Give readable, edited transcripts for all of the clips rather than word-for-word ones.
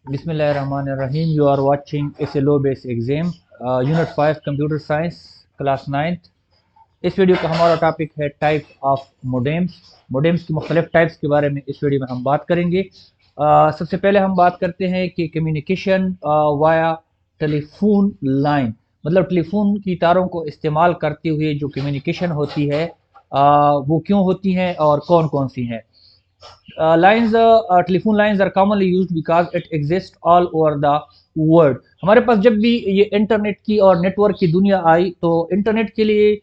Bismillahirrahmanirrahim. You are watching SLO based exam, Unit 5 Computer Science, Class 9th. इस video का हमारा topic है type of modems. Modems की मुख्तलिफ टाइप्स के बारे में इस वीडियो में हम बात करेंगे। सबसे पहले हम बात करते हैं कि कम्युनिकेशन वाया टेलीफोन लाइन, मतलब टेलीफोन की तारों को इस्तेमाल करते हुए जो कम्युनिकेशन होती है वो क्यों होती हैं और कौन कौन सी हैं। Telephone lines are commonly used because it exist all over the world. हमारे पास जब भी ये इंटरनेट की और नेटवर्क की दुनिया आई तो इंटरनेट के लिए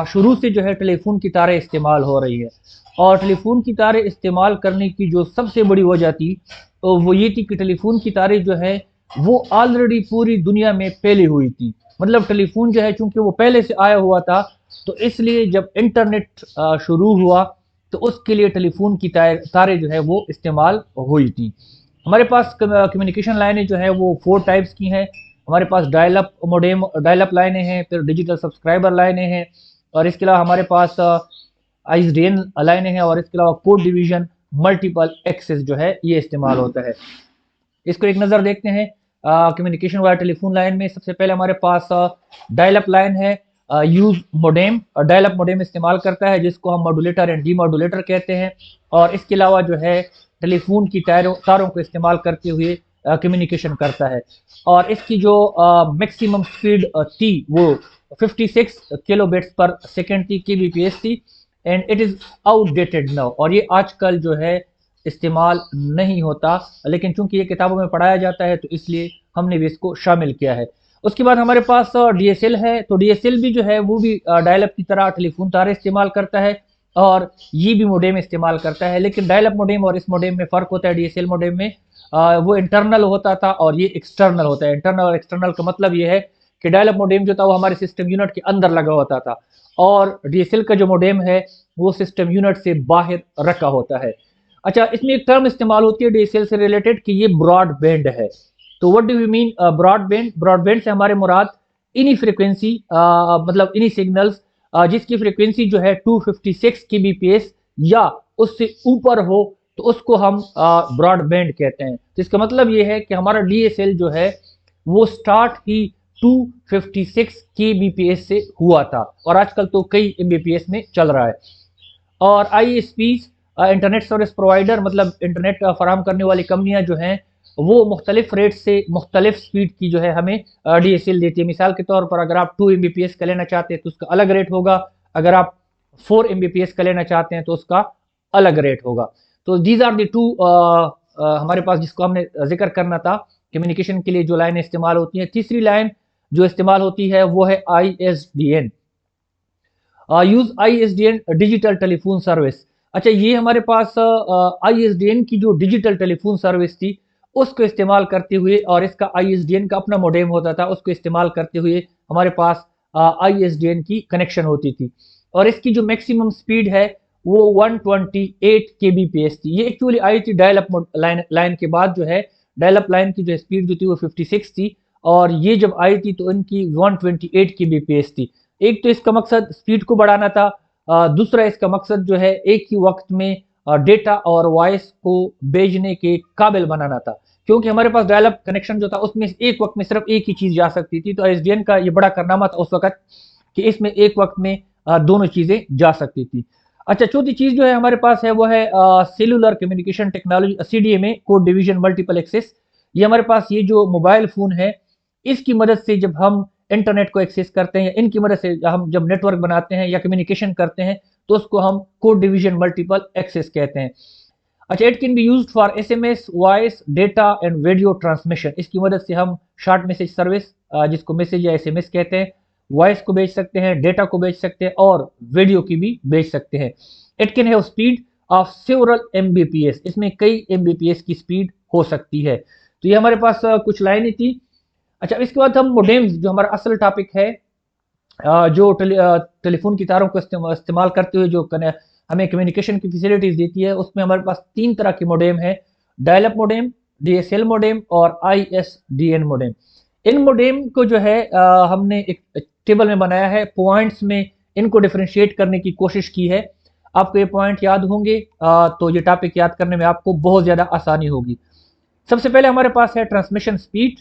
शुरू से जो है टेलीफोन की तारें इस्तेमाल हो रही है, और टेलीफोन की तारें इस्तेमाल करने की जो सबसे बड़ी वजह थी तो वो ये थी कि टेलीफोन की तारें जो है वो ऑलरेडी पूरी दुनिया में फैली हुई थी। मतलब टेलीफोन जो है चूंकि वो पहले से आया हुआ था, तो इसलिए जब इंटरनेट शुरू हुआ तो उसके लिए टेलीफोन की तारें जो है वो इस्तेमाल हुई थी। हमारे पास कम्युनिकेशन लाइनें जो है वो 4 टाइप्स की हैं। हमारे पास डायल अप लाइनें हैं, फिर डिजिटल सब्सक्राइबर लाइनें हैं, और इसके अलावा हमारे पास आईएसडीएन लाइनें हैं, और इसके अलावा कोड डिवीजन मल्टीपल एक्सेस जो है ये इस्तेमाल होता है। इसको एक नज़र देखते हैं। कम्युनिकेशन वाला टेलीफोन लाइन में सबसे पहले हमारे पास डायल अप लाइन है। Use modem, dial up modem इस्तेमाल करता है जिसको हम मॉड्यूलेटर एंड डीमॉड्यूलेटर कहते हैं, और इसके अलावा जो है टेलीफोन की तारों को इस्तेमाल करते हुए कम्युनिकेशन करता है। और इसकी जो मैक्सिमम स्पीड थी वो 56 किलोबिट्स पर सेकेंड थी, kbps थी, and it is outdated now, और ये आजकल जो है इस्तेमाल नहीं होता, लेकिन चूंकि ये किताबों में पढ़ाया जाता है तो इसलिए हमने भी इसको शामिल किया है। उसके बाद हमारे पास डीएसएल है। तो डीएसएल भी जो है वो भी डायल अप की तरह टेलीफोन तारे इस्तेमाल करता है, और ये भी मोडेम इस्तेमाल करता है, लेकिन डायल अप मोडेम और इस मोडेम में फ़र्क होता है। डीएसएल मोडेम में वो इंटरनल होता था और ये एक्सटर्नल होता है। इंटरनल और एक्सटर्नल का मतलब ये है कि डायल अप मोडेम जो था वो हमारे सिस्टम यूनिट के अंदर लगा होता था, और डीएसएल का जो मोडेम है वो सिस्टम यूनिट से बाहर रखा होता है। अच्छा, इसमें एक टर्म इस्तेमाल होती है डीएसएल से रिलेटेड कि ये ब्रॉडबैंड है। तो what do you mean broadband? Broadband से हमारे मुराद इन्हीं फ्रीक्वेंसी, मतलब इन्हीं सिग्नल्स जिसकी फ्रीक्वेंसी जो है 256 kbps या उससे ऊपर हो तो उसको हम ब्रॉडबैंड कहते हैं। तो इसका मतलब ये है कि हमारा डीएसएल जो है वो स्टार्ट ही 256 kbps से हुआ था, और आजकल तो कई mbps में चल रहा है। और आईएसपीज, इंटरनेट सर्विस प्रोवाइडर, मतलब इंटरनेट फराहम करने वाली कंपनियां जो हैं वो मुख्तलिफ रेट से मुख्तलिफ स्पीड की जो है हमें डीएसएल देती है। मिसाल के तौर पर अगर आप 2 MBPS का लेना चाहते हैं तो उसका अलग रेट होगा, अगर आप 4 MBPS का लेना चाहते हैं तो उसका अलग रेट होगा। तो दीज आर दी टू हमारे पास जिसको हमने जिक्र करना था कम्युनिकेशन के लिए जो लाइन इस्तेमाल होती हैं। तीसरी लाइन जो इस्तेमाल होती है वो है ISDN. Use ISDN digital telephone service. अच्छा, ये हमारे पास आईएसडीएन की जो डिजिटल टेलीफोन सर्विस थी उसको इस्तेमाल करते हुए, और इसका आईएसडीएन का अपना मोडेम होता था, उसको इस्तेमाल करते हुए हमारे पास आईएसडीएन की कनेक्शन होती थी, और इसकी जो मैक्सिमम स्पीड है वो 128 kbps थी। ये एक्चुअली आई थी डायल अप लाइन के बाद। जो है डायल अप लाइन की जो स्पीड जो थी वो 56 थी, और ये जब आई थी तो इनकी 128 kbps थी। एक तो इसका मकसद स्पीड को बढ़ाना था, दूसरा इसका मकसद जो है एक ही वक्त में डेटा और वॉइस को भेजने के काबिल बनाना था, क्योंकि हमारे पास डायल अप कनेक्शन जो था उसमें एक वक्त में सिर्फ एक ही चीज़ जा सकती थी। तो एसडीएन का ये बड़ा कारनामा था उस वक्त कि इसमें एक वक्त में दोनों चीज़ें जा सकती थी। अच्छा, चौथी चीज़ जो है हमारे पास है वो है cellular communication technology, CDMA, code division multiple access. ये हमारे पास ये जो मोबाइल फ़ोन है इसकी मदद से जब हम इंटरनेट को एक्सेस करते हैं, या इनकी मदद से हम जब नेटवर्क बनाते हैं या कम्युनिकेशन करते हैं तो उसको हम कोड डिवीजन मल्टीपल एक्सेस कहते हैं। अच्छा, it can be used for SMS, voice, data and video transmission. इसकी मदद से हम शॉर्ट मैसेज सर्विस, जिसको मैसेज या एसएमएस कहते हैं, वॉइस को भेज सकते हैं, डेटा को भेज सकते हैं, और वीडियो की भी भेज सकते हैं। It can have speed of several Mbps. इसमें कई एमबीपीएस की स्पीड हो सकती है। तो ये हमारे पास कुछ लाइनें थी। अच्छा, इसके बाद हम मोडेम्स, जो हमारा असल टॉपिक है, जो टेलीफोन की तारों को इस्तेमाल करते हुए जो हमें कम्युनिकेशन की फैसिलिटीज देती है, उसमें हमारे पास 3 तरह के मोडेम है: dial up modem, DSL modem, और आईएसडीएन मोडेम। इन मोडेम को जो है हमने एक टेबल में बनाया है, पॉइंट्स में इनको डिफ्रेंशिएट करने की कोशिश की है। आपको ये पॉइंट याद होंगे तो ये टॉपिक याद करने में आपको बहुत ज़्यादा आसानी होगी। सबसे पहले हमारे पास है ट्रांसमिशन स्पीड।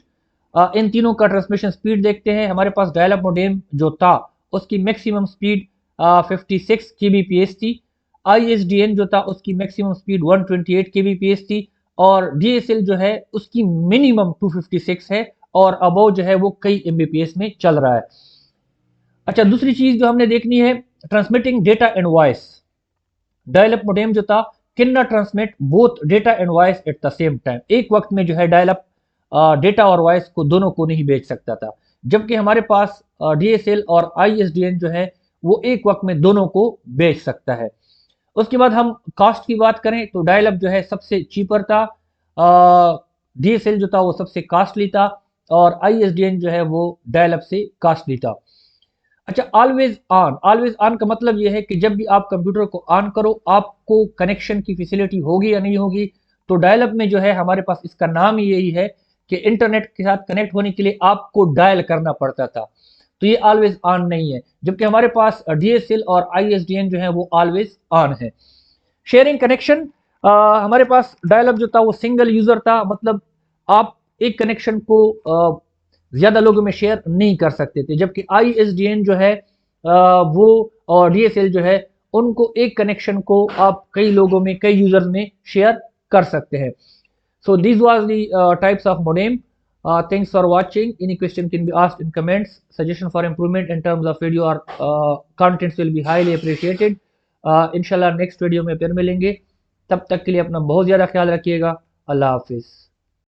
इन तीनों का ट्रांसमिशन स्पीड देखते हैं। हमारे पास डायल अप मॉडेम जो था उसकी मैक्सिमम स्पीड 56 kbps थी। ISDN जो था उसकी मैक्सिमम स्पीड 128 kbps थी। और DSL जो है उसकी मिनिमम 256 है और अबव जो है वो कई mbps में चल रहा है। अच्छा, दूसरी चीज जो हमने देखनी है, transmitting data and voice. Dial up modem जो था can not transmit both data and voice at the same time. एक वक्त में जो है डायल अप डेटा और वॉइस को दोनों को नहीं भेज सकता था, जबकि हमारे पास DSL और ISDN जो है वो एक वक्त में दोनों को भेज सकता है। उसके बाद हम कॉस्ट की बात करें तो डायल अप जो है सबसे चीपर था, DSL जो था वो सबसे कॉस्टली था और ISDN जो है वो डायल अप से कॉस्टली था। अच्छा, ऑलवेज ऑन का मतलब यह है कि जब भी आप कंप्यूटर को ऑन करो आपको कनेक्शन की फैसिलिटी होगी या नहीं होगी। तो डायल अप में जो है हमारे पास इसका नाम ही यही है कि इंटरनेट के साथ कनेक्ट होने के लिए आपको डायल करना पड़ता था, तो ये ऑलवेज ऑन नहीं है। जबकि हमारे पास DSL और ISDN जो है वो ऑलवेज ऑन है। शेयरिंग कनेक्शन, हमारे पास डायल अप जो था वो सिंगल यूजर था, मतलब आप एक कनेक्शन को ज्यादा लोगों में शेयर नहीं कर सकते थे। जबकि ISDN जो है वो और DSL जो है उनको एक कनेक्शन को आप कई लोगों में, कई यूजर्स में शेयर कर सकते हैं। So these was the types of modem. Thanks for watching. Any question can be asked in comments. Suggestion for improvement in terms of video or contents will be highly appreciated. इंशाल्लाह next video में फिर मिलेंगे। तब तक के लिए अपना बहुत ज़्यादा ख्याल रखिएगा। अल्लाह हाफिज़।